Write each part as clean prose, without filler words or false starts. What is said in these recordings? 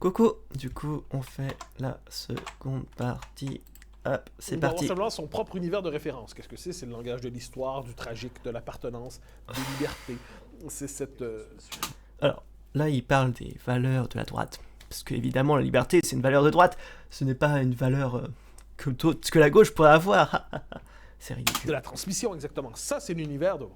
Coco, du coup, on fait la seconde partie. Hop, c'est parti. Avoir simplement son propre univers de référence. Qu'est-ce que c'est? C'est le langage de l'histoire, du tragique, de l'appartenance, des libertés. C'est cette... Alors, là, il parle des valeurs de la droite. Parce que, évidemment, la liberté, c'est une valeur de droite. Ce n'est pas une valeur que la gauche pourrait avoir. C'est ridicule. De la transmission, exactement. Ça, c'est l'univers de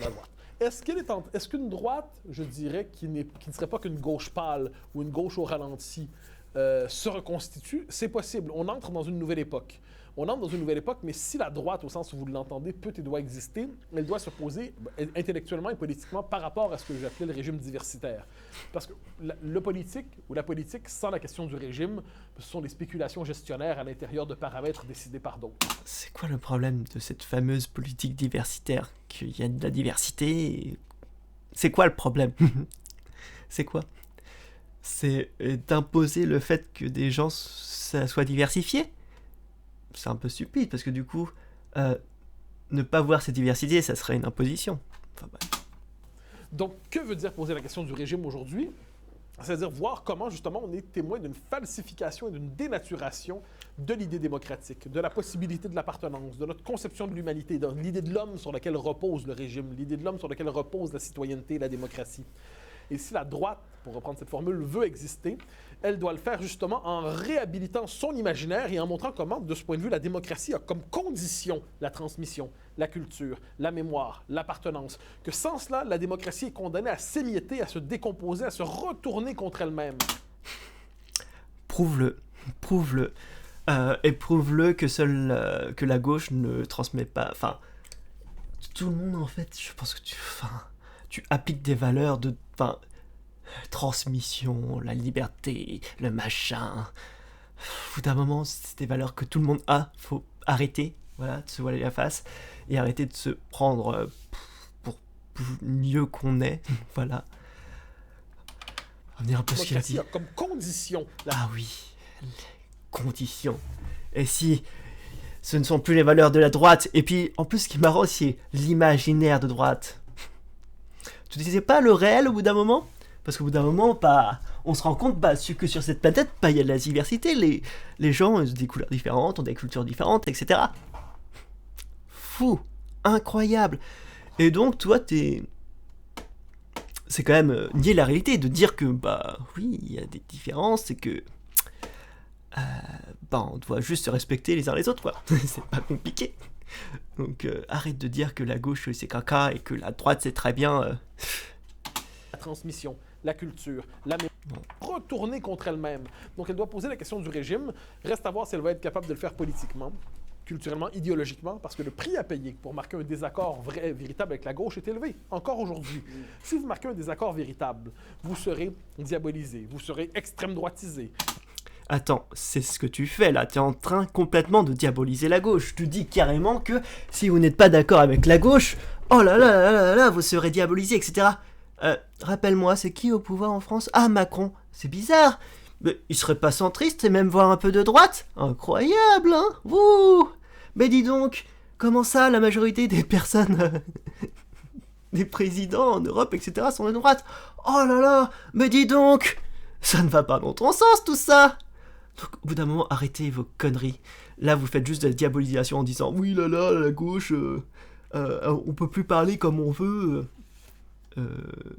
la droite. Est-ce qu'une droite, je dirais, qui ne serait pas qu'une gauche pâle ou une gauche au ralenti, se reconstitue? C'est possible. On entre dans une nouvelle époque. On entre dans une nouvelle époque, mais si la droite, au sens où vous l'entendez, peut et doit exister, elle doit se poser intellectuellement et politiquement par rapport à ce que j'appelais le régime diversitaire. Parce que le politique, ou la politique, sans la question du régime, ce sont des spéculations gestionnaires à l'intérieur de paramètres décidés par d'autres. C'est quoi le problème de cette fameuse politique diversitaire? Qu'il y a de la diversité et... C'est quoi le problème? C'est quoi? C'est d'imposer le fait que des gens soient diversifiés? C'est un peu stupide, parce que du coup, ne pas voir cette diversité, ça serait une imposition. Enfin, bah. Donc, que veut dire poser la question du régime aujourd'hui? C'est-à-dire voir comment, justement, on est témoin d'une falsification et d'une dénaturation de l'idée démocratique, de la possibilité de l'appartenance, de notre conception de l'humanité, de l'idée de l'homme sur laquelle repose le régime, l'idée de l'homme sur laquelle repose la citoyenneté et la démocratie. Et si la droite, pour reprendre cette formule, veut exister, elle doit le faire justement en réhabilitant son imaginaire et en montrant comment, de ce point de vue, la démocratie a comme condition la transmission, la culture, la mémoire, l'appartenance. Que sans cela, la démocratie est condamnée à s'émietter, à se décomposer, à se retourner contre elle-même. Prouve-le. Prouve-le. Et prouve-le que la gauche ne transmet pas... Enfin, tout le monde, en fait, je pense que tu appliques des valeurs de... Enfin, transmission, la liberté, le machin. Au bout d'un moment, c'est des valeurs que tout le monde a. Faut arrêter, voilà, de se voiler la face et arrêter de se prendre pour mieux qu'on est. Voilà. Revenir un peu à ce qu'il a dit. Comme condition. Ah oui, les conditions. Et si ce ne sont plus les valeurs de la droite, et puis en plus, ce qui est marrant, c'est l'imaginaire de droite. Tu disais pas le réel au bout d'un moment? Parce qu'au bout d'un moment, on se rend compte que sur cette planète, il y a de la diversité. Les gens ont des couleurs différentes, ont des cultures différentes, etc. Fou, incroyable. Et donc, toi, c'est quand même nier la réalité, de dire que, oui, il y a des différences, et que... on doit juste se respecter les uns les autres, quoi. C'est pas compliqué. Donc, arrête de dire que la gauche, c'est caca, et que la droite, c'est très bien... La transmission, la culture, la mémoire, retourner contre elle-même. Donc, elle doit poser la question du régime. Reste à voir si elle va être capable de le faire politiquement, culturellement, idéologiquement, parce que le prix à payer pour marquer un désaccord véritable avec la gauche est élevé, encore aujourd'hui. Si vous marquez un désaccord véritable, vous serez diabolisé, vous serez extrême droitisé. Attends, c'est ce que tu fais là, t'es en train complètement de diaboliser la gauche. Tu dis carrément que si vous n'êtes pas d'accord avec la gauche, oh là là là là là, vous serez diabolisé, etc. Rappelle-moi, c'est qui au pouvoir en France? Ah, Macron, c'est bizarre. Mais il serait pas centriste et même voir un peu de droite? Incroyable, hein? Wouh! Mais dis donc, comment ça, la majorité des personnes, des présidents en Europe, etc., sont de droite? Oh là là, mais dis donc, ça ne va pas dans ton sens tout ça! Donc, au bout d'un moment, arrêtez vos conneries. Là, vous faites juste de la diabolisation en disant oui là là, la gauche, on peut plus parler comme on veut.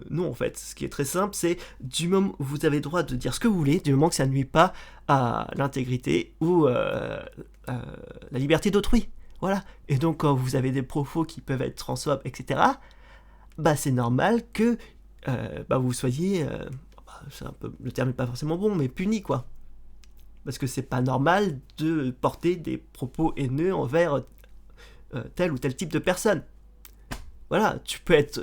Non, en fait, ce qui est très simple, c'est du moment où vous avez le droit de dire ce que vous voulez, du moment que ça ne nuit pas à l'intégrité ou la liberté d'autrui. Voilà. Et donc, quand vous avez des propos qui peuvent être transphobes, etc., c'est normal que vous soyez, le terme n'est pas forcément bon, mais puni, quoi. Parce que c'est pas normal de porter des propos haineux envers tel ou tel type de personne. Voilà, tu peux être...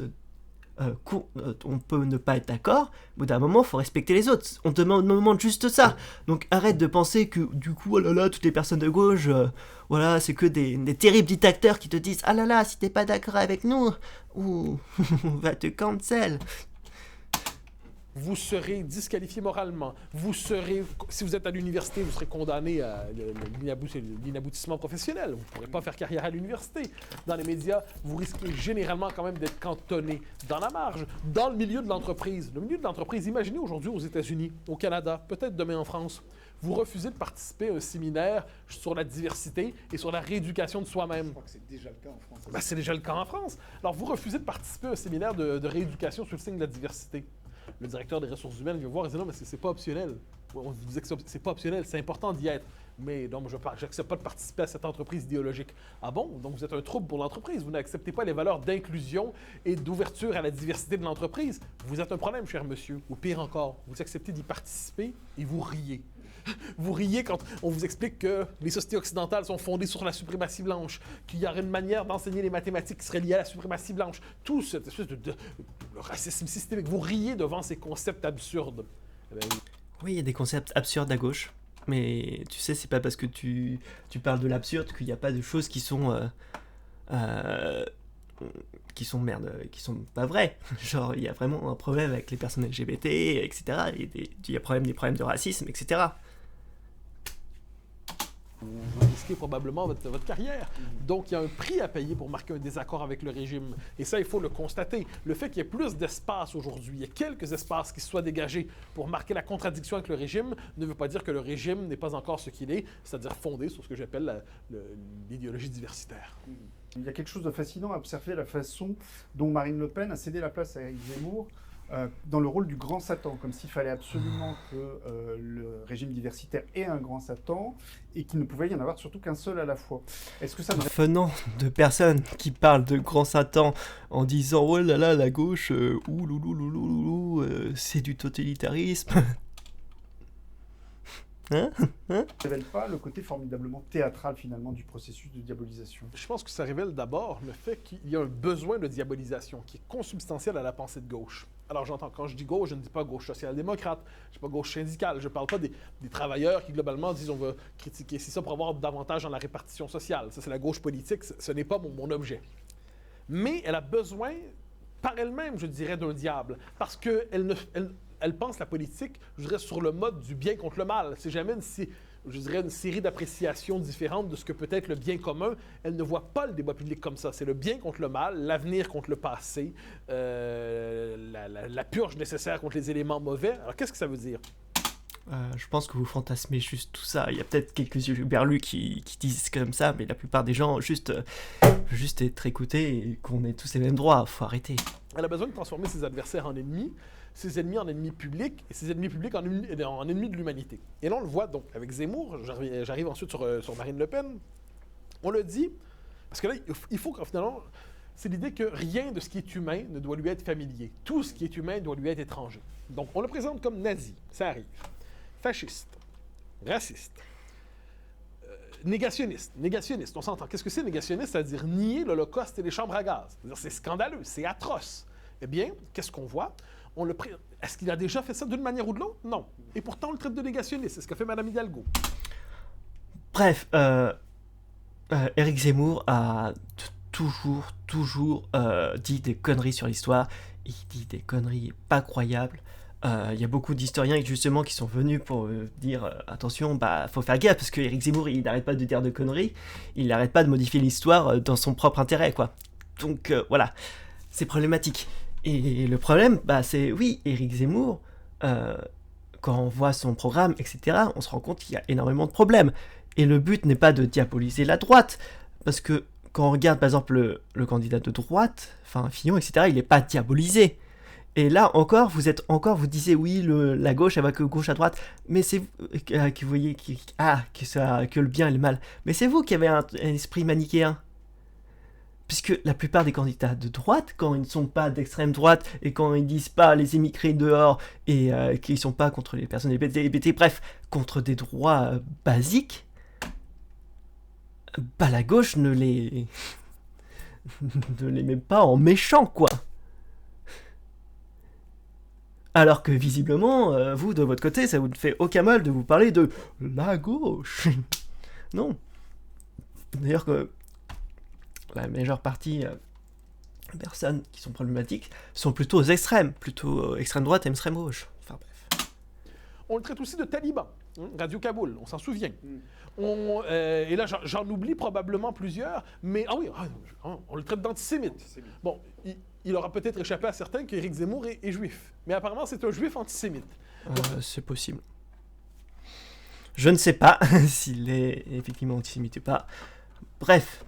on peut ne pas être d'accord, mais au bout d'un moment, il faut respecter les autres. On te demande juste ça. Donc arrête de penser que, du coup, oh là là, toutes les personnes de gauche, voilà, c'est que des terribles dictateurs qui te disent ah là là, si t'es pas d'accord avec nous, on va te cancel. vous serez disqualifié moralement, si vous êtes à l'université, vous serez condamné à l'inaboutissement professionnel, vous ne pourrez pas faire carrière à l'université. Dans les médias, vous risquez généralement quand même d'être cantonné dans la marge. Dans le milieu de l'entreprise, imaginez aujourd'hui aux États-Unis, au Canada, peut-être demain en France, vous refusez de participer à un séminaire sur la diversité et sur la rééducation de soi-même. Je crois que c'est déjà le cas en France. Ben, c'est déjà le cas en France. Alors, vous refusez de participer à un séminaire de rééducation sur le signe de la diversité. Le directeur des ressources humaines vient voir et dit non, mais c'est pas optionnel. On vous disait que c'est pas optionnel, c'est important d'y être. Mais non, je n'accepte pas de participer à cette entreprise idéologique. Ah bon? Donc vous êtes un trouble pour l'entreprise. Vous n'acceptez pas les valeurs d'inclusion et d'ouverture à la diversité de l'entreprise. Vous êtes un problème, cher monsieur. Ou pire encore, vous acceptez d'y participer et vous riez. Vous riez quand on vous explique que les sociétés occidentales sont fondées sur la suprématie blanche, qu'il y aurait une manière d'enseigner les mathématiques qui serait liée à la suprématie blanche. Tout cette espèce de racisme systémique. Vous riez devant ces concepts absurdes. Eh bien, Oui, il y a des concepts absurdes à gauche. Mais tu sais, c'est pas parce que tu parles de l'absurde qu'il n'y a pas de choses qui sont qui sont pas vraies. Genre, il y a vraiment un problème avec les personnes LGBT, etc. Il y a des problèmes de racisme, etc. vous risquez probablement votre carrière. Donc, il y a un prix à payer pour marquer un désaccord avec le régime. Et ça, il faut le constater. Le fait qu'il y ait plus d'espace aujourd'hui, il y a quelques espaces qui se soient dégagés pour marquer la contradiction avec le régime, ne veut pas dire que le régime n'est pas encore ce qu'il est, c'est-à-dire fondé sur ce que j'appelle l'idéologie diversitaire. Il y a quelque chose de fascinant à observer la façon dont Marine Le Pen a cédé la place à Éric Zemmour dans le rôle du grand Satan, comme s'il fallait absolument que le régime diversitaire ait un grand Satan et qu'il ne pouvait y en avoir surtout qu'un seul à la fois. Est-ce que ça ne... Venant de personnes qui parlent de grand Satan en disant « Oh là là, la gauche, c'est du totalitarisme », hein révèle pas le côté formidablement théâtral finalement du processus de diabolisation? Je pense que ça révèle d'abord le fait qu'il y a un besoin de diabolisation qui est consubstantiel à la pensée de gauche. Alors j'entends, quand je dis gauche, je ne dis pas gauche social-démocrate, je ne dis pas gauche syndicale, je ne parle pas des travailleurs qui globalement disent on va critiquer c'est ça pour avoir davantage dans la répartition sociale. Ça c'est la gauche politique, ce n'est pas mon objet. Mais elle a besoin, par elle-même, je dirais, d'un diable, parce qu'elle elle pense la politique, je dirais, sur le mode du bien contre le mal. C'est jamais une série d'appréciations différentes de ce que peut être le bien commun. Elle ne voit pas le débat public comme ça. C'est le bien contre le mal, l'avenir contre le passé, la purge nécessaire contre les éléments mauvais. Alors, qu'est-ce que ça veut dire? Je pense que vous fantasmez juste tout ça. Il y a peut-être quelques berlus qui disent comme ça, mais la plupart des gens juste être écoutés et qu'on ait tous les mêmes droits. Faut arrêter. Elle a besoin de transformer ses adversaires en ennemis, ses ennemis en ennemis publics et ses ennemis publics en ennemis de l'humanité. Et là, on le voit donc avec Zemmour. J'arrive ensuite sur Marine Le Pen. On le dit, parce que là, il faut que finalement, c'est l'idée que rien de ce qui est humain ne doit lui être familier. Tout ce qui est humain doit lui être étranger. Donc, on le présente comme nazi, ça arrive. Fasciste, raciste, négationniste, on s'entend. Qu'est-ce que c'est négationniste? C'est-à-dire nier l'Holocauste et les chambres à gaz. C'est-à-dire c'est scandaleux, c'est atroce. Eh bien, qu'est-ce qu'on voit? Est-ce qu'il a déjà fait ça d'une manière ou de l'autre? Non. Et pourtant, on le traite de négationniste. C'est ce qu'a fait Mme Hidalgo. Bref, Éric Zemmour a toujours dit des conneries sur l'histoire. Il dit des conneries pas croyables. Il y a beaucoup d'historiens justement qui sont venus pour dire attention, faut faire gaffe parce que Éric Zemmour il n'arrête pas de dire de conneries, il n'arrête pas de modifier l'histoire dans son propre intérêt, quoi. Donc voilà, c'est problématique. Et le problème, c'est oui, Éric Zemmour, quand on voit son programme, etc., on se rend compte qu'il y a énormément de problèmes. Et le but n'est pas de diaboliser la droite, parce que quand on regarde par exemple le candidat de droite, enfin Fillon, etc., il n'est pas diabolisé. Et là encore, vous disiez oui, la gauche, elle va que gauche à droite, mais c'est vous qui voyez que le bien et le mal. Mais c'est vous qui avez un esprit manichéen. Puisque la plupart des candidats de droite, quand ils ne sont pas d'extrême droite et quand ils disent pas les émigrés dehors et qu'ils ne sont pas contre les personnes LGBT, bref, contre des droits basiques, la gauche ne les met pas en méchant, quoi. Alors que visiblement, vous, de votre côté, ça vous ne fait aucun mal de vous parler de la gauche. Non. D'ailleurs que la majeure partie personnes qui sont problématiques sont plutôt aux extrêmes, plutôt extrême droite et extrême gauche. Enfin bref. On le traite aussi de taliban, Radio Kaboul, on s'en souvient. Et là, j'en oublie probablement plusieurs, mais on le traite d'antisémite. Bon, il aura peut-être échappé à certains qu'Éric Zemmour est juif, mais apparemment c'est un juif antisémite. C'est possible. Je ne sais pas s'il est effectivement antisémite ou pas. Bref.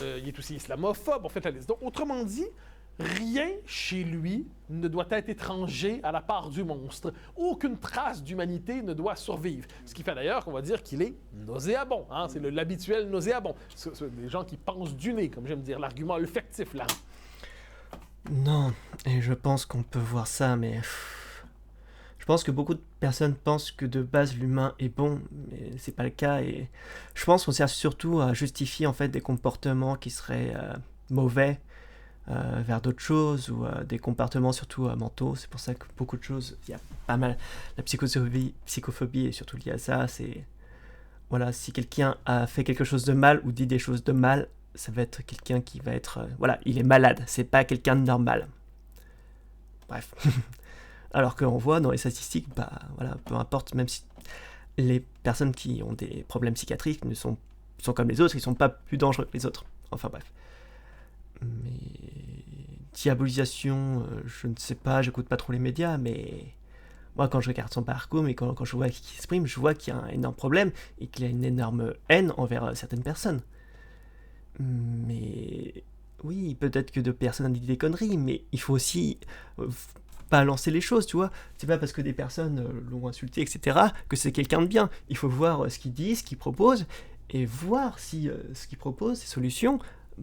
Il est aussi islamophobe, on fait la liste. Donc, autrement dit, rien chez lui ne doit être étranger à la part du monstre. Aucune trace d'humanité ne doit survivre. Ce qui fait d'ailleurs qu'on va dire qu'il est nauséabond. Hein? C'est l'habituel nauséabond. C'est des gens qui pensent du nez, comme j'aime dire, l'argument olfactif là. Non, et je pense qu'on peut voir ça, mais... Je pense que beaucoup de personnes pensent que de base l'humain est bon, mais c'est pas le cas, et je pense qu'on sert surtout à justifier en fait des comportements qui seraient mauvais vers d'autres choses, ou des comportements surtout mentaux. C'est pour ça que beaucoup de choses, il y a pas mal, la psychophobie est surtout liée à ça. C'est voilà, si quelqu'un a fait quelque chose de mal ou dit des choses de mal, ça va être quelqu'un qui va être voilà, il est malade, c'est pas quelqu'un de normal. Bref. Alors qu'on voit dans les statistiques, bah voilà, peu importe, même si les personnes qui ont des problèmes psychiatriques sont comme les autres, ils sont pas plus dangereux que les autres. Enfin bref. Mais diabolisation, je ne sais pas, j'écoute pas trop les médias, mais moi quand je regarde son parcours, mais quand je vois qu'il s'exprime, je vois qu'il y a un énorme problème et qu'il y a une énorme haine envers certaines personnes. Mais oui, peut-être que de personnes ont dit des conneries, mais il faut aussi pas lancer les choses, tu vois. C'est pas parce que des personnes l'ont insulté, etc., que c'est quelqu'un de bien. Il faut voir ce qu'il dit, ce qu'il propose, et voir si ce qu'il propose, ces solutions,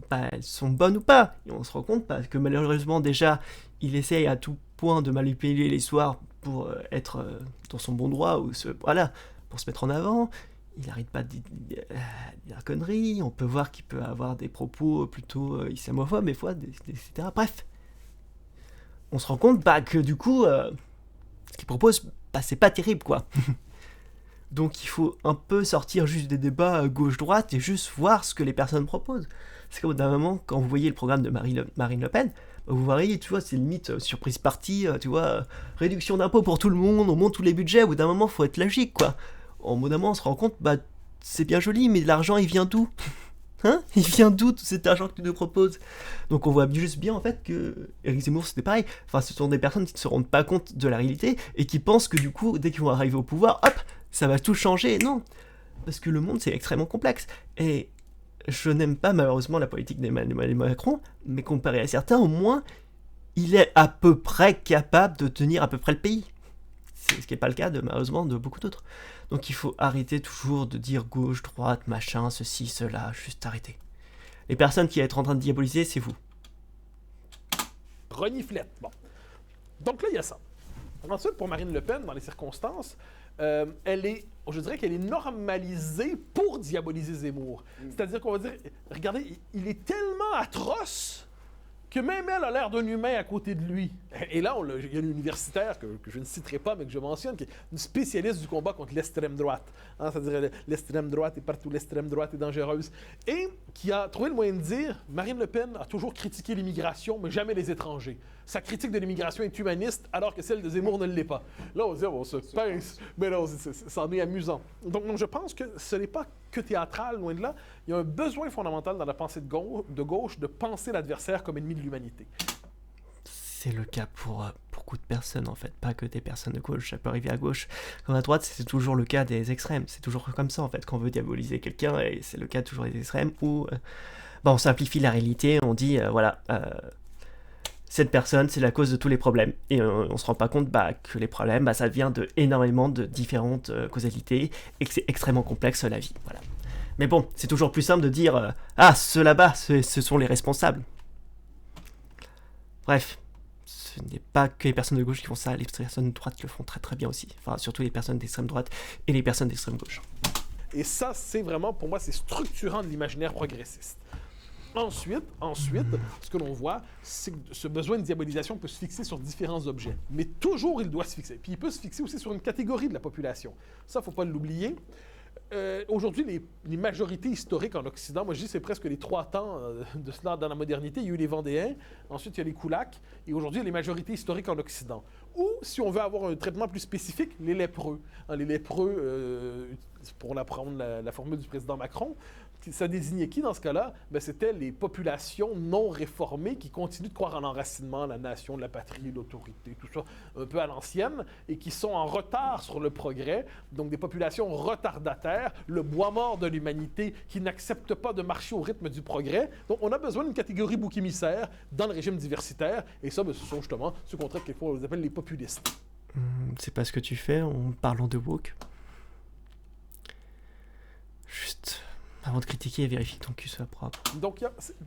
bah, elles sont bonnes ou pas. Et on se rend compte parce que malheureusement, déjà, il essaye à tout point de manipuler l'histoire pour être dans son bon droit, ou voilà, pour se mettre en avant. Il n'arrête pas de dire conneries. On peut voir qu'il peut avoir des propos plutôt islamophobes, des fois, etc. Bref. On se rend compte que du coup, ce qu'il propose, c'est pas terrible, quoi. Donc il faut un peu sortir juste des débats gauche-droite et juste voir ce que les personnes proposent. C'est comme d'un moment, quand vous voyez le programme de Marine Le Pen, vous voyez, tu vois, c'est limite surprise party, tu vois, réduction d'impôts pour tout le monde, on monte tous les budgets, au bout d'un moment, il faut être logique, quoi. Au bout d'un moment, on se rend compte, c'est bien joli, mais l'argent, il vient d'où ? Hein ? Il vient d'où tout cet argent que tu nous proposes ? Donc on voit juste bien en fait que Éric Zemmour c'était pareil. Enfin, ce sont des personnes qui ne se rendent pas compte de la réalité et qui pensent que du coup, dès qu'ils vont arriver au pouvoir, hop, ça va tout changer. Non, parce que le monde c'est extrêmement complexe. Et je n'aime pas malheureusement la politique d'Emmanuel Macron, mais comparé à certains, au moins, il est à peu près capable de tenir à peu près le pays. C'est ce qui n'est pas le cas malheureusement de beaucoup d'autres. Donc il faut arrêter toujours de dire gauche, droite, machin, ceci, cela, juste arrêter. Les personnes qui sont en train de diaboliser, c'est vous. Reniflette, bon. Donc là, il y a ça. Ensuite, pour Marine Le Pen, dans les circonstances, je dirais qu'elle est normalisée pour diaboliser Zemmour. C'est-à-dire qu'on va dire, regardez, il est tellement atroce que même elle a l'air d'un humain à côté de lui. Et là, il y a une universitaire que je ne citerai pas, mais que je mentionne, qui est une spécialiste du combat contre l'extrême droite. Hein, c'est-à-dire l'extrême droite est partout, l'extrême droite est dangereuse. Et qui a trouvé le moyen de dire, Marine Le Pen a toujours critiqué l'immigration, mais jamais les étrangers. Sa critique de l'immigration est humaniste, alors que celle de Zemmour ne l'est pas. Là, on se dit, on se pince, mais là, c'en est amusant. Donc, je pense que ce n'est pas que théâtral, loin de là. Il y a un besoin fondamental dans la pensée de gauche de penser l'adversaire comme ennemi de l'humanité. C'est le cas pour beaucoup de personnes, en fait, pas que des personnes de gauche. Ça peut arriver à gauche comme à droite, c'est toujours le cas des extrêmes. C'est toujours comme ça, en fait, quand on veut diaboliser quelqu'un, et c'est le cas toujours des extrêmes, où on simplifie la réalité, on dit, cette personne, c'est la cause de tous les problèmes. Et on se rend pas compte que les problèmes, ça vient de énormément de différentes causalités et que c'est extrêmement complexe la vie. Voilà. Mais bon, c'est toujours plus simple de dire ceux là-bas, ce sont les responsables. Bref, ce n'est pas que les personnes de gauche qui font ça, les personnes de droite le font très très bien aussi. Enfin, surtout les personnes d'extrême droite et les personnes d'extrême gauche. Et ça, c'est vraiment, pour moi, c'est structurant de l'imaginaire progressiste. Ensuite, ce que l'on voit, c'est que ce besoin de diabolisation peut se fixer sur différents objets. Mais toujours, il doit se fixer. Puis il peut se fixer aussi sur une catégorie de la population. Ça, il ne faut pas l'oublier. aujourd'hui, les majorités historiques en Occident, moi je dis c'est presque les 3 temps de cela dans la modernité. Il y a eu les Vendéens, ensuite il y a les Koulaks, et aujourd'hui il y a les majorités historiques en Occident. Ou, si on veut avoir un traitement plus spécifique, les lépreux. Les lépreux, pour prendre la formule du président Macron, ça désignait qui dans ce cas-là? Ben, c'était les populations non réformées qui continuent de croire en l'enracinement, la nation, la patrie, l'autorité, tout ça, un peu à l'ancienne, et qui sont en retard sur le progrès. Donc des populations retardataires, le bois mort de l'humanité, qui n'acceptent pas de marcher au rythme du progrès. Donc on a besoin d'une catégorie bouc émissaire dans le régime diversitaire, et ça, ben, ce sont justement ceux qu'on traite quelquefois, on les appelle les populistes. C'est pas ce que tu fais en parlant de woke. Juste... Avant de critiquer, vérifie que ton cul soit propre. Donc,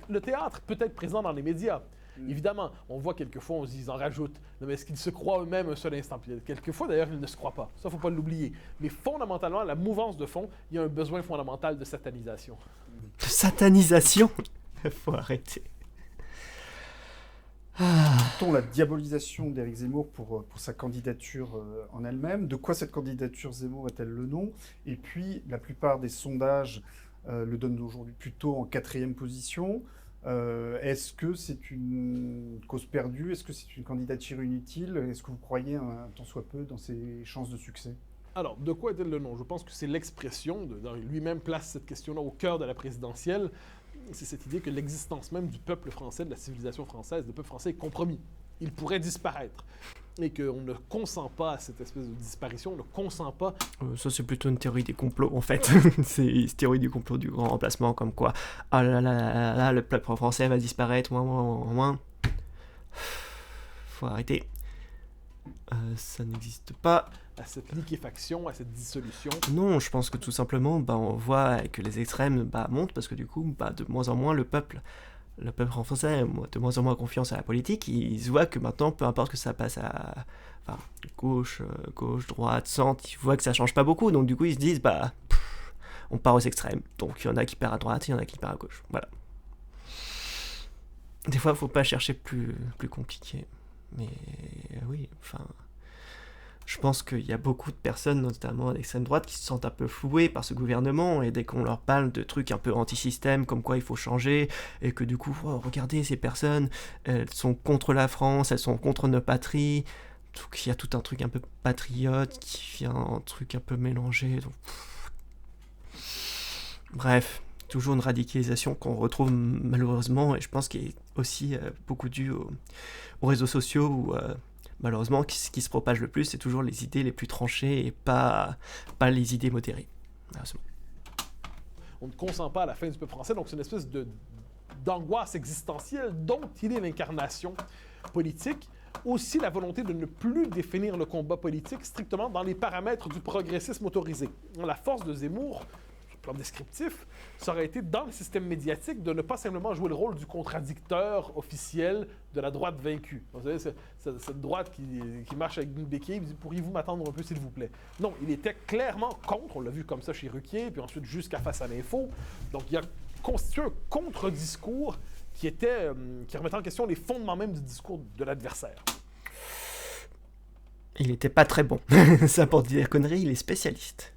le théâtre peut être présent dans les médias. Évidemment, on voit quelquefois, on se dit, ils en rajoutent. Non, mais est-ce qu'ils se croient eux-mêmes un seul instant? Puis, quelquefois, d'ailleurs, ils ne se croient pas. Ça, il ne faut pas l'oublier. Mais fondamentalement, la mouvance de fond, il y a un besoin fondamental de satanisation. De satanisation? Faut arrêter. Notons la diabolisation d'Éric Zemmour pour sa candidature en elle-même. De quoi cette candidature Zemmour est-elle le nom? Et puis, la plupart des sondages le donnent aujourd'hui plutôt en 4e position. Est-ce que c'est une cause perdue? Est-ce que c'est une candidature inutile? Est-ce que vous croyez un tant soit peu dans ses chances de succès? Alors, de quoi est-elle le nom? Je pense que c'est l'expression, lui-même place cette question-là au cœur de la présidentielle. C'est cette idée que l'existence même du peuple français, de la civilisation française, le peuple français est compromis. Il pourrait disparaître. Et qu'on ne consent pas à cette espèce de disparition, on ne consent pas... Ça, c'est plutôt une théorie des complots, en fait. C'est une théorie du complot du grand remplacement, comme quoi, ah là là là là, le peuple français va disparaître, moins. Faut arrêter. Ça n'existe pas. À cette liquéfaction, à cette dissolution. Non, je pense que tout simplement, on voit que les extrêmes montent, parce que du coup, de moins en moins, le peuple français a de moins en moins confiance à la politique. Ils se voient que maintenant, peu importe que ça passe à gauche, droite, centre, ils voient que ça change pas beaucoup. Donc du coup, ils se disent, on part aux extrêmes. Donc il y en a qui partent à droite, il y en a qui partent à gauche. Voilà. Des fois, il faut pas chercher plus compliqué. Mais oui, je pense qu'il y a beaucoup de personnes, notamment d'extrême droite, qui se sentent un peu flouées par ce gouvernement, et dès qu'on leur parle de trucs un peu anti-système, comme quoi il faut changer, et que du coup, regardez, ces personnes, elles sont contre la France, elles sont contre nos patries, donc il y a tout un truc un peu patriote, qui vient un truc un peu mélangé, donc... Bref, toujours une radicalisation qu'on retrouve malheureusement, et je pense qu'il est aussi beaucoup dû aux réseaux sociaux, où... malheureusement, ce qui se propage le plus, c'est toujours les idées les plus tranchées et pas les idées modérées. Malheureusement. On ne consent pas à la fin du peuple français, donc c'est une espèce d'angoisse existentielle dont il est l'incarnation politique. Aussi la volonté de ne plus définir le combat politique strictement dans les paramètres du progressisme autorisé. La force de Zemmour, sur le plan descriptif, ça aurait été dans le système médiatique de ne pas simplement jouer le rôle du contradicteur officiel de la droite vaincue. Vous savez, cette droite qui marche avec une béquille, il dit « Pourriez-vous m'attendre un peu, s'il vous plaît? » Non, il était clairement contre, on l'a vu comme ça chez Ruquier, puis ensuite jusqu'à Face à l'info. Donc il a constitué un contre-discours qui remettait en question les fondements même du discours de l'adversaire. Il n'était pas très bon. Ça, pour dire des conneries, il est spécialiste.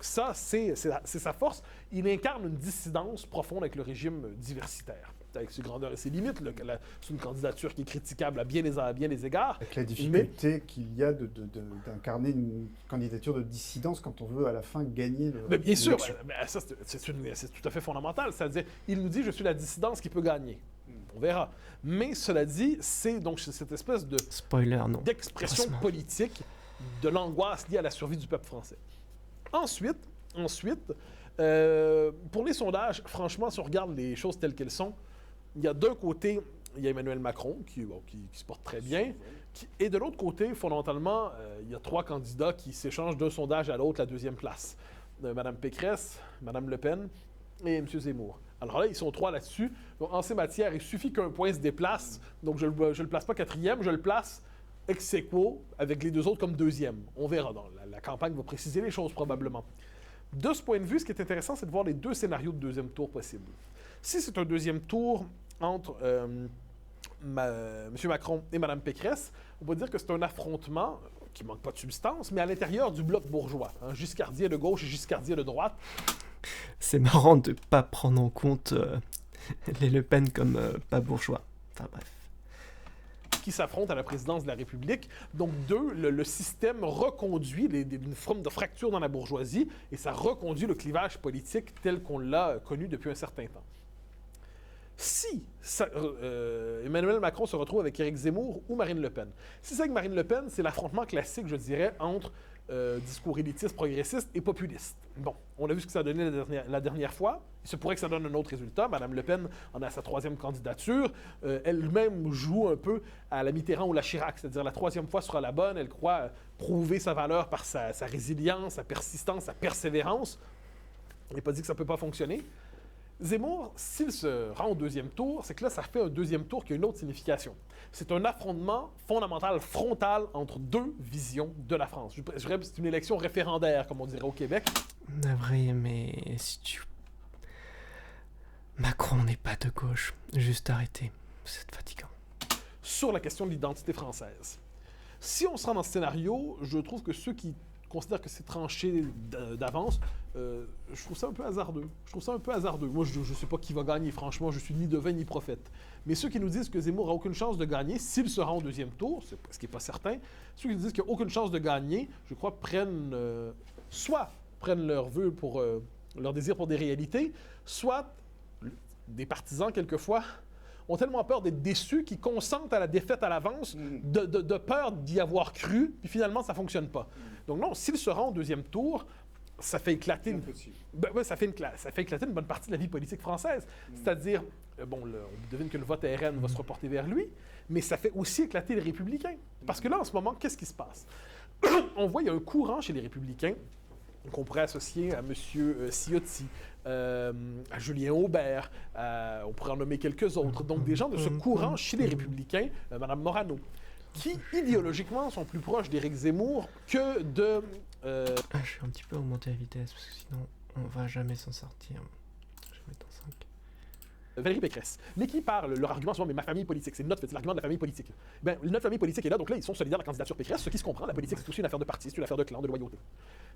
Ça, c'est sa force. Il incarne une dissidence profonde avec le régime diversitaire, avec ses grandeurs et ses limites. C'est une candidature qui est critiquable à bien les égards. Avec la difficulté qu'il y a d'incarner une candidature de dissidence quand on veut à la fin gagner le... Mais bien sûr, ça, c'est tout à fait fondamental. C'est-à-dire, il nous dit « je suis la dissidence qui peut gagner ». On verra. Mais cela dit, c'est donc cette espèce de... Spoiler, non. D'expression politique de l'angoisse liée à la survie du peuple français. Ensuite, pour les sondages, franchement, si on regarde les choses telles qu'elles sont, il y a d'un côté, il y a Emmanuel Macron, qui se porte très bien, et de l'autre côté, fondamentalement, il y a 3 candidats qui s'échangent d'un sondage à l'autre la 2e place. Mme Pécresse, Mme Le Pen et M. Zemmour. Alors là, ils sont 3 là-dessus. Donc, en ces matières, il suffit qu'un point se déplace. Donc, je ne le place pas 4e, je le place ex aequo avec les 2 autres comme 2e. On verra. Donc, la campagne va préciser les choses probablement. De ce point de vue, ce qui est intéressant, c'est de voir les 2 scénarios de 2e tour possibles. Si c'est un 2e tour entre M. Macron et Mme Pécresse, on va dire que c'est un affrontement qui manque pas de substance, mais à l'intérieur du bloc bourgeois. Hein, giscardien de gauche et giscardien de droite. C'est marrant de pas prendre en compte les Le Pen comme pas bourgeois. Enfin bref. Qui s'affrontent à la présidence de la République. Donc, le système reconduit une forme de fracture dans la bourgeoisie et ça reconduit le clivage politique tel qu'on l'a connu depuis un certain temps. Si Emmanuel Macron se retrouve avec Éric Zemmour ou Marine Le Pen, si c'est avec Marine Le Pen, c'est l'affrontement classique, je dirais, entre discours élitiste, progressiste et populiste. Bon, on a vu ce que ça a donné la dernière fois. Il se pourrait que ça donne un autre résultat. Madame Le Pen en a sa 3e candidature. Elle-même joue un peu à la Mitterrand ou la Chirac, c'est-à-dire la 3e fois sera la bonne. Elle croit prouver sa valeur par sa résilience, sa persistance, sa persévérance. On n'est pas dit que ça ne peut pas fonctionner. Zemmour, s'il se rend au 2e tour, c'est que là, ça fait un 2e tour qui a une autre signification. C'est un affrontement fondamental, frontal, entre 2 visions de la France. Je dirais que c'est une élection référendaire, comme on dirait au Québec. Navré, mais si tu... Macron n'est pas de gauche. Juste arrêtez. C'est fatigant. Sur la question de l'identité française. Si on se rend dans ce scénario, je trouve que ceux qui considèrent que c'est tranché d'avance, je trouve ça un peu hasardeux. Moi, je ne sais pas qui va gagner, franchement, je suis ni devin ni prophète. Mais ceux qui nous disent que Zemmour n'a aucune chance de gagner, s'il se rend au 2e tour, ce qui n'est pas certain, ceux qui nous disent qu'il n'a aucune chance de gagner, je crois, soit prennent leur vœu pour leur désir pour des réalités, soit des partisans, quelquefois, ont tellement peur d'être déçus qu'ils consentent à la défaite à l'avance de peur d'y avoir cru, puis finalement, ça ne fonctionne pas. Donc non, s'il se rend au 2e tour, ça fait éclater ça fait éclater une bonne partie de la vie politique française. C'est-à-dire, on devine que le vote RN va se reporter vers lui, mais ça fait aussi éclater les Républicains. Parce que là, en ce moment, qu'est-ce qui se passe? On voit, il y a un courant chez les Républicains qu'on pourrait associer à M. Ciotti, à Julien Aubert, on pourrait en nommer quelques autres. Donc, des gens de ce courant chez les Républicains, Mme Morano, qui, idéologiquement, sont plus proches d'Éric Zemmour que de... Je suis un petit peu augmenté la vitesse, parce que sinon, on va jamais s'en sortir. Je vais mettre en 5. Valérie Pécresse, mais qui parle, leur argument souvent, mais ma famille politique, c'est l'argument de la famille politique. Ben, notre famille politique est là, donc là, ils sont solidaires de la candidature Pécresse, ce qui se comprend, la politique, c'est aussi une affaire de parti, c'est une affaire de clan, de loyauté.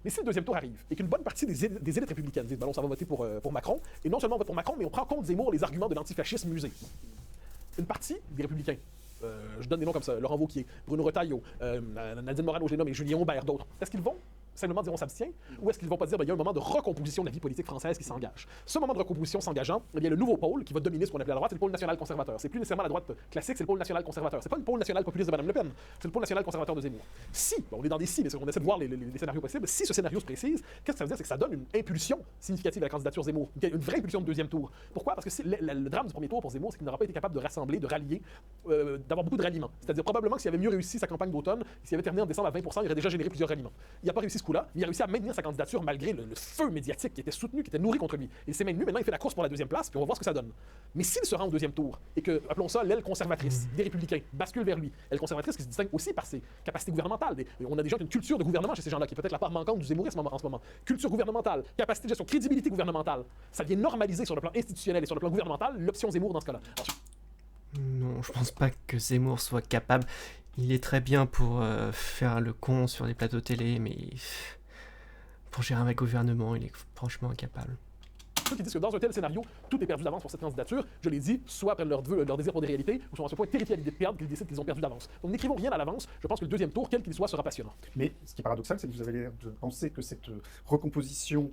Mais si le 2e tour arrive, et qu'une bonne partie des élites républicaines disent, ben on s'en va voter pour Macron, et non seulement on vote pour Macron, mais on prend en compte Zemmour les arguments de l'antifascisme usé. Une partie des républicains, je donne des noms comme ça, Laurent Wauquiez, Bruno Retailleau, Nadine Morano, je les nomme, et Julien Aubert, d'autres, est-ce qu'ils vont simplement dire on s'abstient, ou est-ce qu'ils vont pas dire il y a un moment de recomposition de la vie politique française qui s'engage? Ce moment de recomposition s'engageant, il y a le nouveau pôle qui va dominer ce qu'on appelle la droite, c'est le pôle national conservateur. C'est plus nécessairement la droite classique, c'est le pôle national conservateur. C'est pas le pôle national populiste de Mme Le Pen, c'est le pôle national conservateur de Zemmour. Si, on est dans des si, mais on essaie de voir les scénarios possibles, si ce scénario se précise, qu'est-ce que ça veut dire? C'est que ça donne une impulsion significative à la candidature Zemmour, une vraie impulsion de 2e tour. Pourquoi? Parce que le drame du 1er tour pour Zemmour, c'est qu'il n'aura pas été capable de rassembler, de rallier, d'avoir beaucoup de ralliements. C'est-à-dire probablement que s'il avait mieux réussi sa campagne d'automne, s'il avait terminé en décembre à 20%, il aurait déjà généré plusieurs ralliements. Il n'a pas réussi ce coup-là, mais il a réussi à maintenir sa candidature malgré le feu médiatique qui était soutenu, qui était nourri contre lui. Il s'est maintenu, maintenant il fait la course pour la 2e place, puis on va voir ce que ça donne. Mais s'il se rend au 2e tour, et que, appelons ça l'aile conservatrice des Républicains, bascule vers lui, l'aile conservatrice qui se distingue aussi par ses capacités gouvernementales. On a déjà une culture de gouvernement chez ces gens-là, qui est peut-être la part manquante du zémourisme en ce moment. Culture gouvernementale, capacité de gestion, crédibilité gouvernementale. Ça vient normaliser sur le plan institutionnel et sur le plan gouvernemental l'option Zemmour dans ce cas-là. Non, je pense pas que Zemmour soit capable. Il est très bien pour faire le con sur les plateaux télé, mais pour gérer un gouvernement, il est franchement incapable. Ceux qui disent que dans un tel scénario, tout est perdu d'avance pour cette candidature, je l'ai dit, soit prennent leur désir pour des réalités, ou sont à ce point terrifiés à l'idée de perdre qu'ils décident qu'ils ont perdu d'avance. Donc n'écrivons rien à l'avance, je pense que le 2e tour, quel qu'il soit, sera passionnant. Mais ce qui est paradoxal, c'est que vous avez l'air de penser que cette recomposition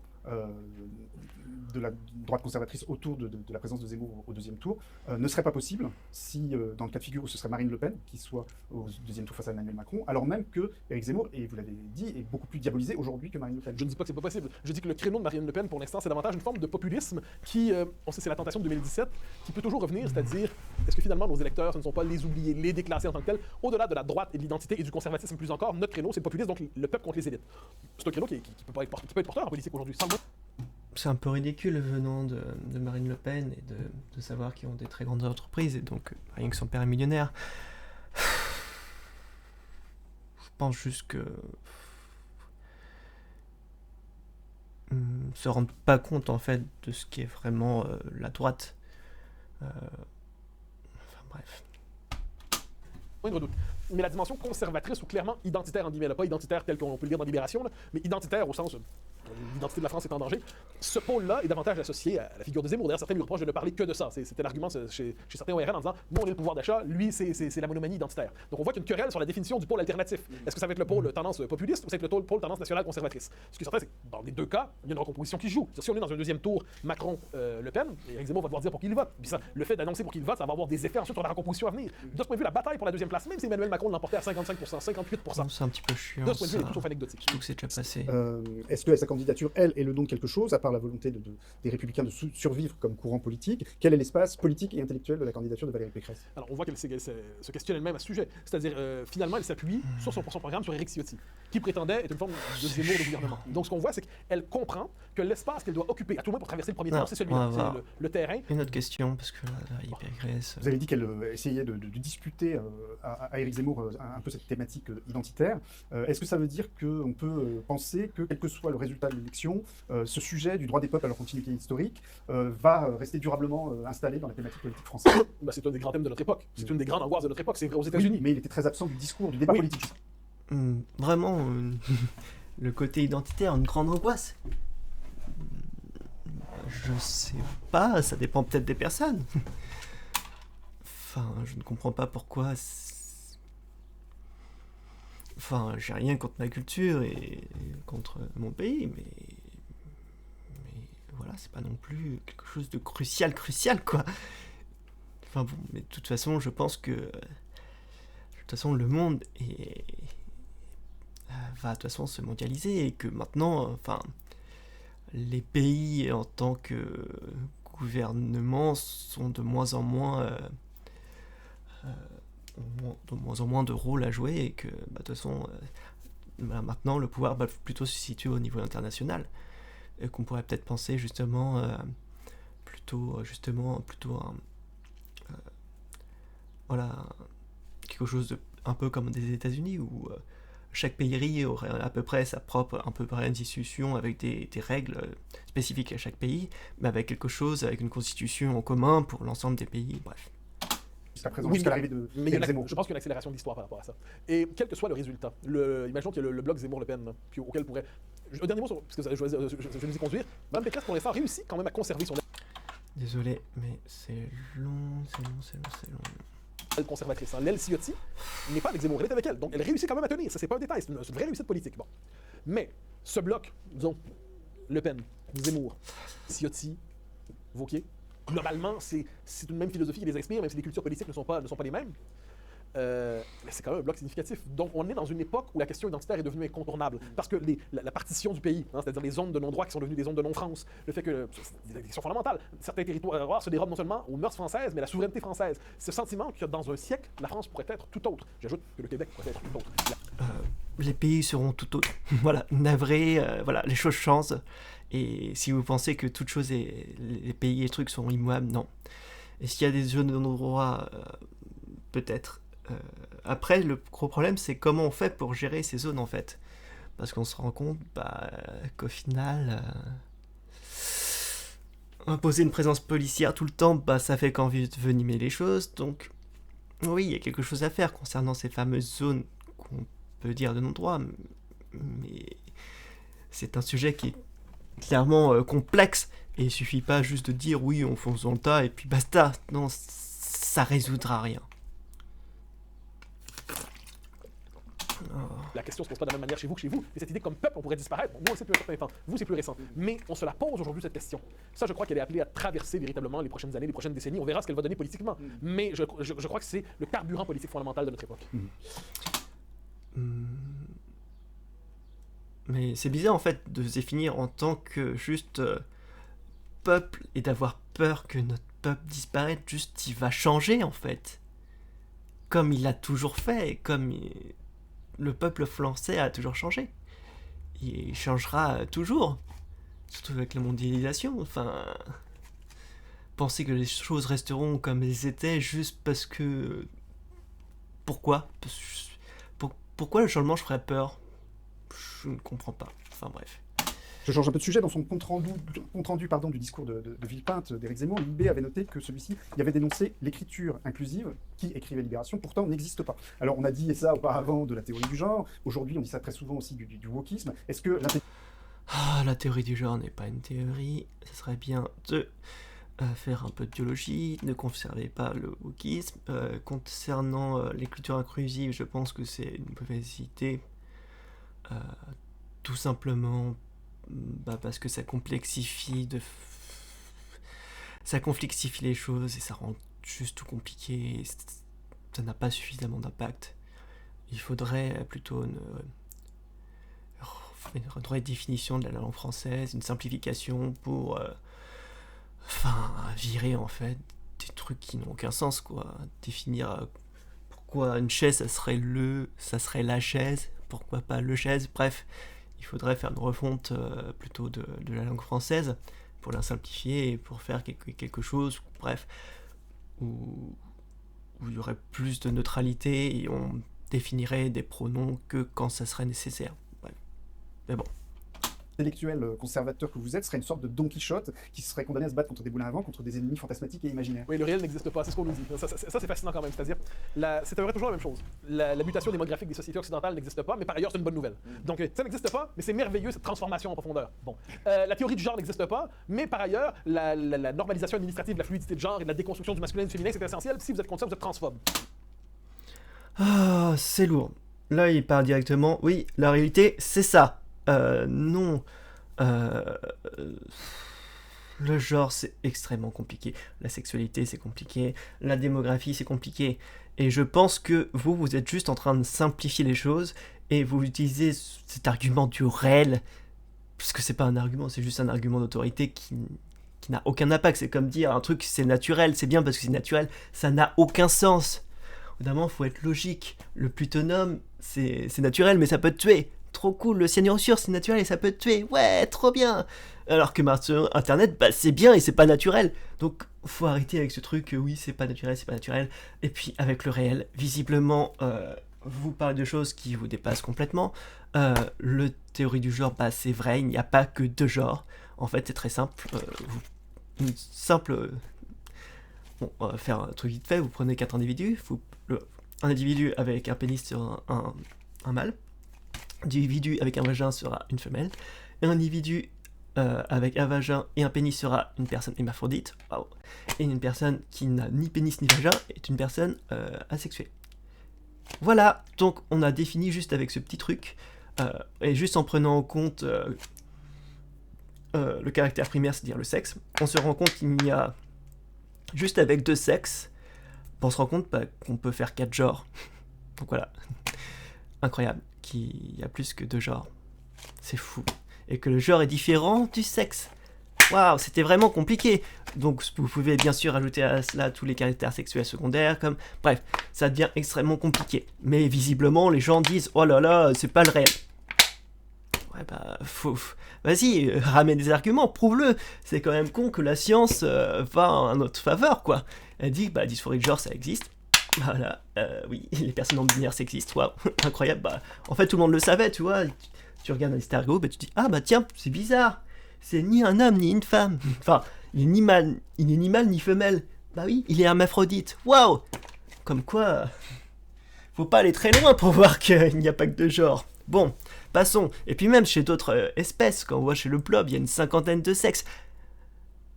de la droite conservatrice autour de la présence de Zemmour au 2e tour ne serait pas possible si, dans le cas de figure où ce serait Marine Le Pen qui soit au 2e tour face à Emmanuel Macron, alors même que Éric Zemmour, et vous l'avez dit, est beaucoup plus diabolisé aujourd'hui que Marine Le Pen. Je ne dis pas que c'est pas possible. Je dis que le créneau de Marine Le Pen, pour l'instant, c'est davantage une forme de populisme qui, on sait, c'est la tentation de 2017, qui peut toujours revenir, c'est-à-dire, est-ce que finalement nos électeurs, ce ne sont pas les oubliés, les déclassés en tant que tels, au-delà de la droite et de l'identité et du conservatisme plus encore, notre créneau, c'est le populisme, donc le peuple contre les élites. C'est un créneau qui peut être porteur en politique aujourd'hui, sans le C'est un peu ridicule venant de Marine Le Pen et de savoir qu'ils ont des très grandes entreprises et donc rien que son père est millionnaire. Je pense juste que se rendent pas compte en fait de ce qui est vraiment la droite. Enfin bref. moindre doute. mais la dimension conservatrice ou clairement identitaire, en guillemets, là, pas identitaire tel qu'on peut le lire dans Libération, là, mais identitaire au sens l'identité de la France est en danger, ce pôle-là est davantage associé à la figure de Zemmour. D'ailleurs, certains lui reprochent de ne parler que de ça. C'était l'argument chez certains ORN en disant nous, on est le pouvoir d'achat, lui, c'est la monomanie identitaire. Donc, on voit qu'il y a une querelle sur la définition du pôle alternatif. Est-ce que ça va être le pôle tendance populiste ou ça va être le pôle tendance nationale conservatrice? Ce qui est certain, c'est que dans les deux cas, il y a une recomposition qui se joue. Si on est dans un deuxième tour, Macron-Le Pen, Éric Zemmour va devoir dire pour qui il vote. Puis ça, le fait d'annoncer pour qui il vote, ça va avoir des effets ensuite sur la recomposition à venir. De ce point de vue, la bataille pour la deuxième place, même si Emmanuel Macron l'emportait à 55%, 58%, C'est un petit peu chiant. de ce point de vue, il est Ça. tout sauf anecdotique. Surtout que c'est déjà passé. Est-ce que sa candidature, elle, est le don de quelque chose, à part la volonté des Républicains de survivre comme courant politique? Quel est l'espace politique et intellectuel de la candidature de Valérie Pécresse? Alors, on voit qu'elle se questionne elle-même à ce sujet. C'est-à-dire, finalement, elle s'appuie sur son programme sur Éric Ciotti, qui prétendait être une forme de Zemmour de gouvernement. Donc, ce qu'on voit, c'est qu'elle comprend que l'espace qu'elle doit occuper, à tout le moins pour traverser le premier tour, c'est celui-là, c'est le terrain. Une autre question, parce que il Pécresse. Vous avez dit qu'elle essayait de disputer à Éric Zemmour un peu cette thématique identitaire. Est-ce que ça veut dire qu'on peut penser que, quel que soit le résultat de l'élection, ce sujet du droit des peuples à leur continuité historique va rester durablement installé dans la thématique politique française? Bah, c'est un des grands thèmes de notre époque. C'est une des grandes angoisses de notre époque. C'est vrai aux Oui, États-Unis. mais il était très absent du discours, du débat Oui. politique. Vraiment, le côté identitaire, une grande angoisse. Je sais pas, ça dépend peut-être des personnes. Enfin, je ne comprends pas pourquoi. Enfin, j'ai rien contre ma culture et contre mon pays, mais voilà, c'est pas non plus quelque chose de crucial, quoi. Enfin bon, mais de toute façon, je pense que de toute façon le monde va de toute façon se mondialiser et que maintenant, enfin, les pays en tant que gouvernement sont de moins en moins de rôle à jouer et que de toute façon maintenant le pouvoir va plutôt se situer au niveau international et qu'on pourrait peut-être penser justement plutôt voilà, quelque chose de un peu comme des États-Unis où chaque pays aurait à peu près sa propre institution avec des règles spécifiques à chaque pays, mais avec quelque chose, avec une constitution en commun pour l'ensemble des pays, bref. Jusqu'à présent, Oui, jusqu'à l'arrivée de Mais Zemmour. je pense qu'il y a une accélération de l'histoire par rapport à ça. Et quel que soit le résultat, imaginons qu'il y a le bloc Zemmour-Le Pen, puis auquel pourrait... Un dernier mot, parce que je vais nous y conduire. Mme Pécresse, pour l'instant, réussit quand même à conserver son Désolé, mais c'est long. aile conservatrice. Hein. L'aile Ciotti n'est pas avec Zemmour, elle est avec elle. Donc elle réussit quand même à tenir. Ça, c'est pas un détail, c'est une vraie réussite politique. Bon. Mais ce bloc, disons, Le Pen, Zemmour, Ciotti, Wauquiez, globalement, c'est une même philosophie qui les inspire, même si les cultures politiques ne sont pas les mêmes. Mais c'est quand même un bloc significatif. Donc, on est dans une époque où la question identitaire est devenue incontournable. Parce que la partition du pays, hein, c'est-à-dire les zones de non-droit qui sont devenues des zones de non-France, le fait que c'est des questions fondamentales. Certains territoires se dérobent non seulement aux mœurs françaises, mais à la souveraineté française. Ce sentiment que dans un siècle, la France pourrait être tout autre. J'ajoute que le Québec pourrait être tout autre. Les pays seront tout autres. Voilà, navré, voilà, les choses changent. Et si vous pensez que toute chose les pays et trucs sont immuables, non. Est-ce qu'il y a des zones de non-droit peut-être. Après, le gros problème, c'est comment on fait pour gérer ces zones, en fait. Parce qu'on se rend compte qu'au final, imposer une présence policière tout le temps, ça fait qu'envenimer les choses. Donc, oui, il y a quelque chose à faire concernant ces fameuses zones qu'on peut dire de non-droit. Mais c'est un sujet qui est clairement complexe. Et il suffit pas juste de dire oui, on fonce dans le tas et puis basta. Non, ça résoudra rien. La question se pose pas de la même manière chez vous que chez vous. Et cette idée comme peuple, on pourrait disparaître. Bon, moi, c'est plus un certain temps. Vous, c'est plus récent. Mais on se la pose aujourd'hui, cette question. Ça, je crois qu'elle est appelée à traverser véritablement les prochaines années, les prochaines décennies. On verra ce qu'elle va donner politiquement. Mais je crois que c'est le carburant politique fondamental de notre époque. Mais c'est bizarre, en fait, de se définir en tant que juste peuple et d'avoir peur que notre peuple disparaisse. Juste, il va changer, en fait. Comme il l'a toujours fait, et comme le peuple français a toujours changé. Il changera toujours. Surtout avec la mondialisation. Enfin, penser que les choses resteront comme elles étaient juste parce que... Pourquoi pourquoi le changement je ferait peur? Je ne comprends pas. Enfin bref. Je change un peu de sujet. Dans son compte-rendu du discours de Villepinte d'Éric Zemmour, l'IB avait noté que celui-ci y avait dénoncé l'écriture inclusive qui écrivait Libération, pourtant n'existe pas. Alors on a dit ça auparavant de la théorie du genre, aujourd'hui on dit ça très souvent aussi du wokisme. Est-ce que la théorie du genre n'est pas une théorie, ce serait bien de faire un peu de biologie, ne conservez pas le wokisme. Concernant l'écriture inclusive, je pense que c'est une mauvaise idée, tout simplement parce que ça complexifie les choses et ça rend juste tout compliqué, ça n'a pas suffisamment d'impact. Il faudrait plutôt une redéfinition de la langue française, une simplification pour virer en fait des trucs qui n'ont aucun sens, quoi. Définir pourquoi une chaise ça serait la chaise, pourquoi pas le chaise, bref, il faudrait faire une refonte plutôt de la langue française pour la simplifier et pour faire quelque chose, bref, où il y aurait plus de neutralité et on définirait des pronoms que quand ça serait nécessaire. Bref. Mais bon. Intellectuel conservateur que vous êtes serait une sorte de Don Quichotte qui serait condamné à se battre contre des boulins à vent, contre des ennemis fantasmatiques et imaginaires. Oui, le réel n'existe pas, c'est ce qu'on nous dit. Ça c'est fascinant quand même. C'est-à-dire, c'est toujours la même chose. La mutation démographique des sociétés occidentales n'existe pas, mais par ailleurs, c'est une bonne nouvelle. Donc, ça n'existe pas, mais c'est merveilleux, cette transformation en profondeur. Bon. La théorie du genre n'existe pas, mais par ailleurs, la normalisation administrative de la fluidité de genre et de la déconstruction du masculin et du féminin, c'est essentiel. Si vous êtes contre ça, vous êtes transphobe. Ah, c'est lourd. Là, il parle directement. Oui, la réalité, c'est ça. Non. Le genre, c'est extrêmement compliqué. La sexualité, c'est compliqué. La démographie, c'est compliqué. Et je pense que vous êtes juste en train de simplifier les choses et vous utilisez cet argument du réel. Parce que c'est pas un argument, c'est juste un argument d'autorité qui n'a aucun impact. C'est comme dire un truc, c'est naturel, c'est bien parce que c'est naturel. Ça n'a aucun sens. Évidemment, il faut être logique. Le plutonum, c'est naturel, mais ça peut te tuer. Trop cool, le cyanurure c'est naturel et ça peut te tuer, ouais, trop bien. Alors que Internet, c'est bien et c'est pas naturel. Donc, faut arrêter avec ce truc, oui, c'est pas naturel. Et puis, avec le réel, visiblement, vous parlez de choses qui vous dépassent complètement. Le théorie du genre, c'est vrai, il n'y a pas que deux genres. En fait, c'est très simple. On va faire un truc vite fait, vous prenez 4 individus, un individu avec un pénis sera un mâle. Un individu avec un vagin sera une femelle, et un individu avec un vagin et un pénis sera une personne hémaphrodite, wow. Et une personne qui n'a ni pénis ni vagin est une personne asexuée. Voilà, donc on a défini juste avec ce petit truc, et juste en prenant en compte le caractère primaire, c'est-à-dire le sexe, on se rend compte qu'il y a, juste avec 2 sexes, on se rend compte qu'on peut faire 4 genres. Donc voilà, incroyable. Qu'il y a plus que 2 genres. C'est fou. Et que le genre est différent du sexe. Waouh, c'était vraiment compliqué. Donc vous pouvez bien sûr ajouter à cela tous les caractères sexuels secondaires, comme... Bref, ça devient extrêmement compliqué. Mais visiblement, les gens disent « Oh là là, c'est pas le réel ». Ouais vas-y, ramène des arguments, prouve-le. C'est quand même con que la science va en notre faveur, quoi. Elle dit « dysphorie de genre, ça existe ». Voilà, oui, les personnes non binaires ça existe, waouh, incroyable, en fait tout le monde le savait, tu vois, tu regardes un escargot, tu dis, tiens, c'est bizarre, c'est ni un homme ni une femme, enfin, il est ni mâle ni femelle, oui, il est hermaphrodite, waouh, comme quoi, faut pas aller très loin pour voir qu'il n'y a pas que 2 genres. Bon, passons, et puis même chez d'autres espèces, quand on voit chez le blob, il y a une 50aine de sexes.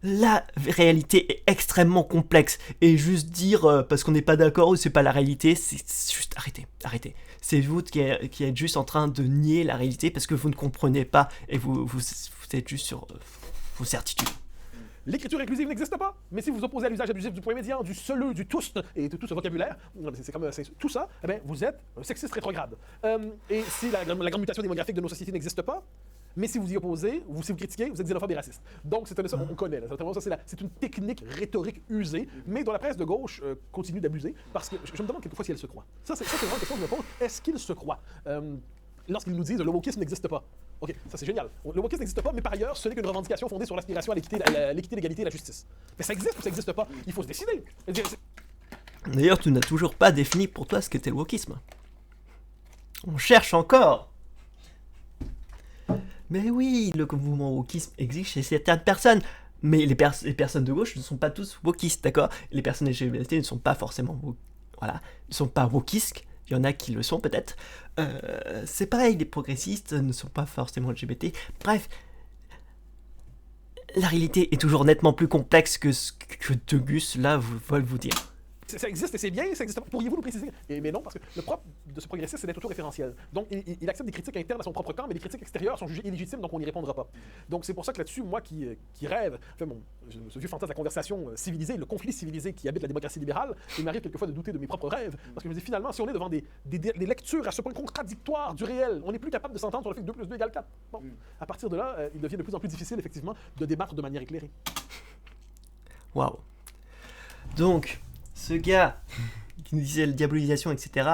La réalité est extrêmement complexe et juste dire parce qu'on n'est pas d'accord ou c'est pas la réalité, c'est juste arrêtez. C'est vous qui êtes juste en train de nier la réalité parce que vous ne comprenez pas et vous êtes juste sur vos certitudes. L'écriture inclusive n'existe pas, mais si vous opposez à l'usage abusif du point médian, du seuleux, du tous et de tout ce vocabulaire, c'est comme tout ça, vous êtes un sexiste rétrograde. Et si la grande mutation démographique de nos sociétés n'existe pas, mais si vous y opposez, si vous critiquez, vous êtes xénophobe et raciste. Donc, c'est ça, on connaît. C'est une technique rhétorique usée, mais dont la presse de gauche continue d'abuser, parce que je me demande quelquefois si elle se croit. Ça, c'est vraiment une question que je me pose. Est-ce qu'ils se croient lorsqu'ils nous disent « le wokisme n'existe pas ». OK, ça c'est génial. Le wokisme n'existe pas, mais par ailleurs, ce n'est qu'une revendication fondée sur l'aspiration à l'équité, l'égalité et la justice. Mais ça existe ou ça n'existe pas? Il faut se décider. D'ailleurs, tu n'as toujours pas défini pour toi ce qu'était le wokisme. On cherche encore. Mais oui, le mouvement wokisme existe chez certaines personnes. Mais les personnes de gauche ne sont pas tous wokistes, d'accord? Les personnes LGBT ne sont pas forcément voilà, ne sont pas wokistes. Il y en a qui le sont peut-être. C'est pareil, les progressistes ne sont pas forcément LGBT. Bref, la réalité est toujours nettement plus complexe que ce que Degus là veulent vous dire. Ça existe et c'est bien, ça existe pas. Pourriez-vous nous préciser? Mais non, parce que le propre de ce progressiste, c'est d'être autoréférentiel. Donc, il accepte des critiques internes à son propre camp, mais les critiques extérieures sont jugées illégitimes, donc on n'y répondra pas. Donc, c'est pour ça que là-dessus, moi qui rêve, ce vieux fantasme de la conversation civilisée, le conflit civilisé qui habite la démocratie libérale, il m'arrive quelquefois de douter de mes propres rêves, parce que je me dis finalement, si on est devant des lectures à ce point contradictoires du réel, on n'est plus capable de s'entendre sur le fait que 2 plus 2 égale 4. Bon, à partir de là, il devient de plus en plus difficile, effectivement, de débattre de manière éclairée. Waouh. Donc, ce gars qui nous disait la diabolisation, etc.,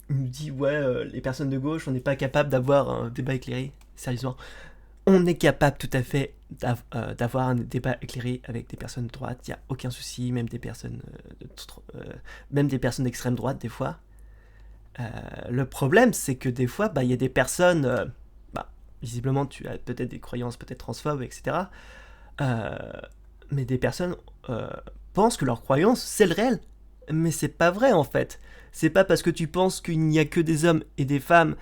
il nous dit ouais, les personnes de gauche, on n'est pas capable d'avoir un débat éclairé. Sérieusement, on est capable tout à fait d'avoir un débat éclairé avec des personnes de droite. Il n'y a aucun souci, même des personnes d'extrême droite des fois. Le problème, c'est que des fois, il y a des personnes, visiblement, tu as peut-être des croyances peut-être transphobes, etc. Mais des personnes pensent que leur croyance, c'est le réel. Mais c'est pas vrai, en fait. C'est pas parce que tu penses qu'il n'y a que des hommes et des femmes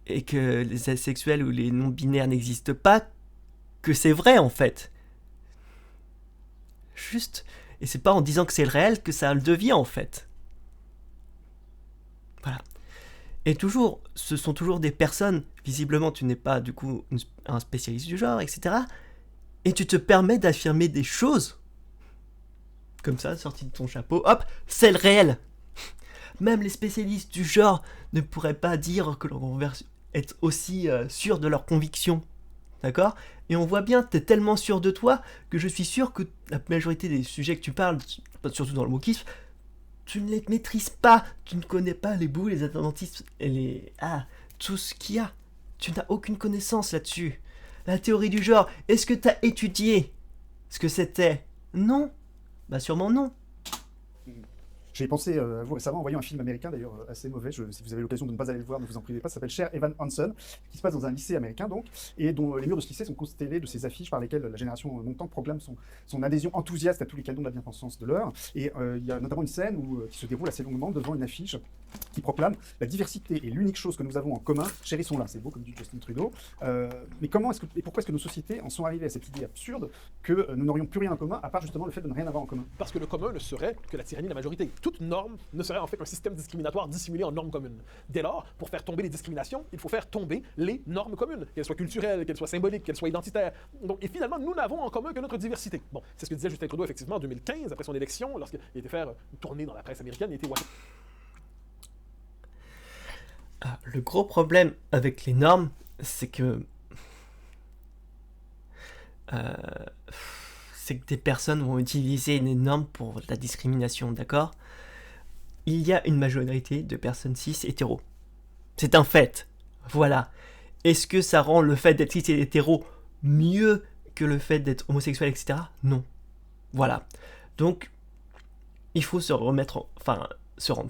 et que les asexuels ou les non-binaires n'existent pas que c'est vrai, en fait. Juste. Et c'est pas en disant que c'est le réel que ça le devient, en fait. Voilà. Et toujours, ce sont toujours des personnes, visiblement tu n'es pas du coup un spécialiste du genre, etc. Et tu te permets d'affirmer des choses comme ça, sorti de ton chapeau, hop, c'est le réel. Même les spécialistes du genre ne pourraient pas dire que l'on va être aussi sûr de leurs convictions. D'accord? Et on voit bien, t'es tellement sûr de toi que je suis sûr que la majorité des sujets que tu parles, surtout dans le wokisme, tu ne les maîtrises pas. Tu ne connais pas les bouts, les attentismes et tout ce qu'il y a. Tu n'as aucune connaissance là-dessus. La théorie du genre, est-ce que t'as étudié ce que c'était? Non. Bah sûrement non. J'ai pensé à vous récemment en voyant un film américain, d'ailleurs assez mauvais, si vous avez l'occasion de ne pas aller le voir, ne vous en privez pas, ça s'appelle Cher Evan Hansen, qui se passe dans un lycée américain donc, et dont les murs de ce lycée sont constellés de ces affiches par lesquelles la génération montante proclame son adhésion enthousiaste à tous les canons de la bien-pensance de l'heure. Et il y a notamment une scène qui se déroule assez longuement devant une affiche qui proclame la diversité est l'unique chose que nous avons en commun, chérissons-la. C'est beau comme dit Justin Trudeau. Mais pourquoi est-ce que nos sociétés en sont arrivées à cette idée absurde que nous n'aurions plus rien en commun, à part justement le fait de ne rien avoir en commun? Parce que le commun ne serait que la tyrannie de la majorité. Toute norme ne serait en fait qu'un système discriminatoire dissimulé en normes communes. Dès lors, pour faire tomber les discriminations, il faut faire tomber les normes communes, qu'elles soient culturelles, qu'elles soient symboliques, qu'elles soient identitaires. Donc, et finalement, nous n'avons en commun que notre diversité. Bon, c'est ce que disait Justin Trudeau effectivement en 2015, après son élection, lorsqu'il était faire une tournée dans la presse américaine, il était le gros problème avec les normes, c'est que des personnes vont utiliser les normes pour la discrimination, d'accord? Il y a une majorité de personnes cis hétéros. C'est un fait. Voilà. Est-ce que ça rend le fait d'être cis et hétéro mieux que le fait d'être homosexuel, etc. Non. Voilà. Donc, il faut se rendre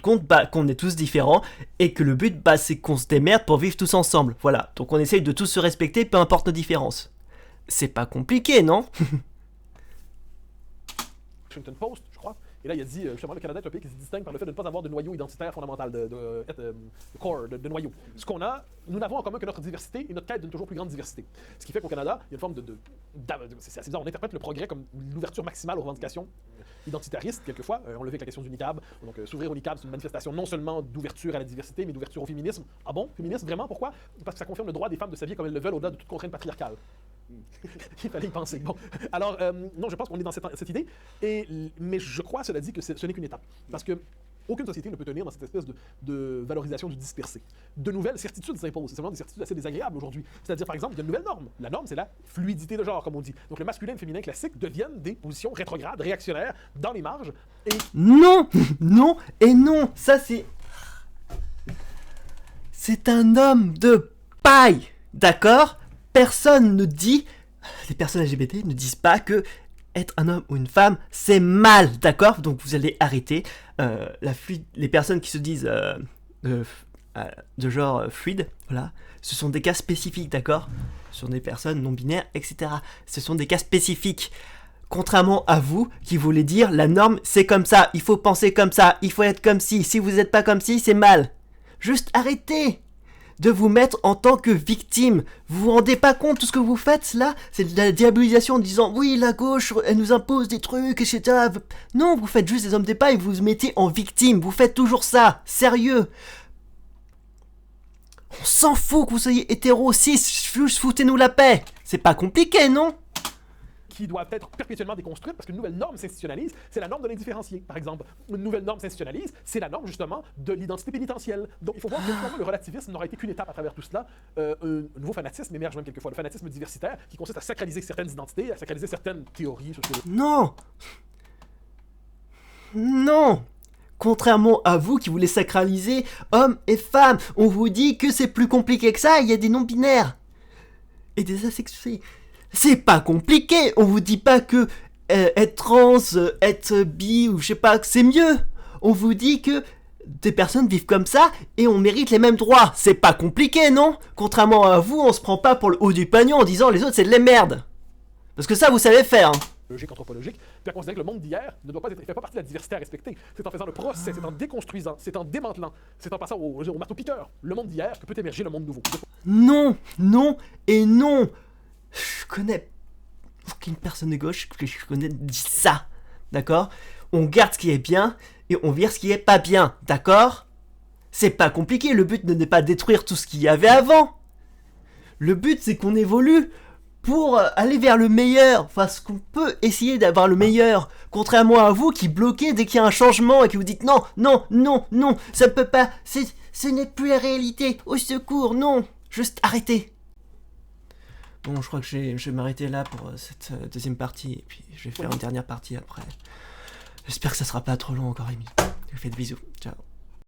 compte qu'on est tous différents et que le but, c'est qu'on se démerde pour vivre tous ensemble. Voilà. Donc, on essaye de tous se respecter, peu importe nos différences. C'est pas compliqué, non? Washington Post, je crois. Et là, il a dit, justement, le Canada est un pays qui se distingue par le fait de ne pas avoir de noyau identitaire fondamental, de core, de noyau. Ce qu'on a, nous n'avons en commun que notre diversité et notre quête d'une toujours plus grande diversité. Ce qui fait qu'au Canada, il y a une forme c'est assez bizarre, on interprète le progrès comme l'ouverture maximale aux revendications identitaristes, quelquefois. On le fait avec la question du niqab. Donc, s'ouvrir au niqab, c'est une manifestation non seulement d'ouverture à la diversité, mais d'ouverture au féminisme. Ah bon? Féminisme, vraiment? Pourquoi? Parce que ça confirme le droit des femmes de s'habiller comme elles le veulent au-delà de toute contrainte patriarcale. Il fallait y penser. Bon. Alors, non, je pense qu'on est dans cette idée, mais je crois, cela dit, que ce n'est qu'une étape. Parce que aucune société ne peut tenir dans cette espèce de valorisation du dispersé. De nouvelles certitudes s'imposent. C'est seulement des certitudes assez désagréables aujourd'hui. C'est-à-dire, par exemple, il y a une nouvelle norme. La norme, c'est la fluidité de genre, comme on dit. Donc, le masculin et le féminin classique deviennent des positions rétrogrades, réactionnaires, dans les marges. Et... Non! Non et non! Ça, c'est... C'est un homme de paille! D'accord? Personne ne dit... Les personnes LGBT ne disent pas que être un homme ou une femme, c'est mal, d'accord? Donc vous allez arrêter. Les personnes qui se disent de genre fluide, voilà. Ce sont des cas spécifiques, d'accord? Ce sont des personnes non binaires, etc. Ce sont des cas spécifiques. Contrairement à vous qui voulez dire la norme c'est comme ça, il faut penser comme ça, il faut être comme si vous n'êtes pas comme si c'est mal. Juste arrêtez de vous mettre en tant que victime. Vous vous rendez pas compte, tout ce que vous faites là, c'est de la diabolisation en disant oui la gauche elle nous impose des trucs, etc. Non, vous faites juste des hommes d'État et vous vous mettez en victime, vous faites toujours ça, sérieux. On s'en fout que vous soyez hétéro, cis, juste foutez-nous la paix. C'est pas compliqué, non? Qui doivent être perpétuellement déconstruites parce qu'une nouvelle norme s'institutionnalise, c'est la norme de l'indifférencié, par exemple. Une nouvelle norme s'institutionnalise, c'est la norme, justement, de l'identité pénitentielle. Donc, il faut voir que finalement, le relativisme n'aura été qu'une étape à travers tout cela. Un nouveau fanatisme émerge même quelquefois, le fanatisme diversitaire, qui consiste à sacraliser certaines identités, à sacraliser certaines théories sociologiques. Non! Non! Contrairement à vous qui voulez sacraliser hommes et femmes, on vous dit que c'est plus compliqué que ça, il y a des non-binaires. Et des asexués. C'est pas compliqué, on vous dit pas que être trans, être bi ou je sais pas, c'est mieux. On vous dit que des personnes vivent comme ça et on mérite les mêmes droits. C'est pas compliqué, non? Contrairement à vous, on se prend pas pour le haut du panier en disant les autres c'est de la merde. Parce que ça vous savez faire, hein. Anthropologique, puis à considérer que le monde d'hier ne doit pas être, il fait pas partie de la diversité à respecter. C'est en faisant le procès, c'est en déconstruisant, c'est en démantelant, c'est en passant au marteau-piqueur. Le monde d'hier que peut émerger le monde nouveau. Non, non et non. Je connais aucune personne de gauche que je connais dit ça, d'accord? On garde ce qui est bien et on vire ce qui est pas bien, d'accord? C'est pas compliqué, le but n'est pas de détruire tout ce qu'il y avait avant. Le but c'est qu'on évolue pour aller vers le meilleur, parce qu'on peut essayer d'avoir le meilleur, contrairement à vous qui bloquez dès qu'il y a un changement et qui vous dites non, non, non, non, ça ne peut pas, ce n'est plus la réalité, au secours, non, juste arrêtez. Bon, je crois que je vais m'arrêter là pour cette deuxième partie, et puis je vais faire une dernière partie après. J'espère que ça sera pas trop long encore, Émile. Je vous fais de bisous, ciao.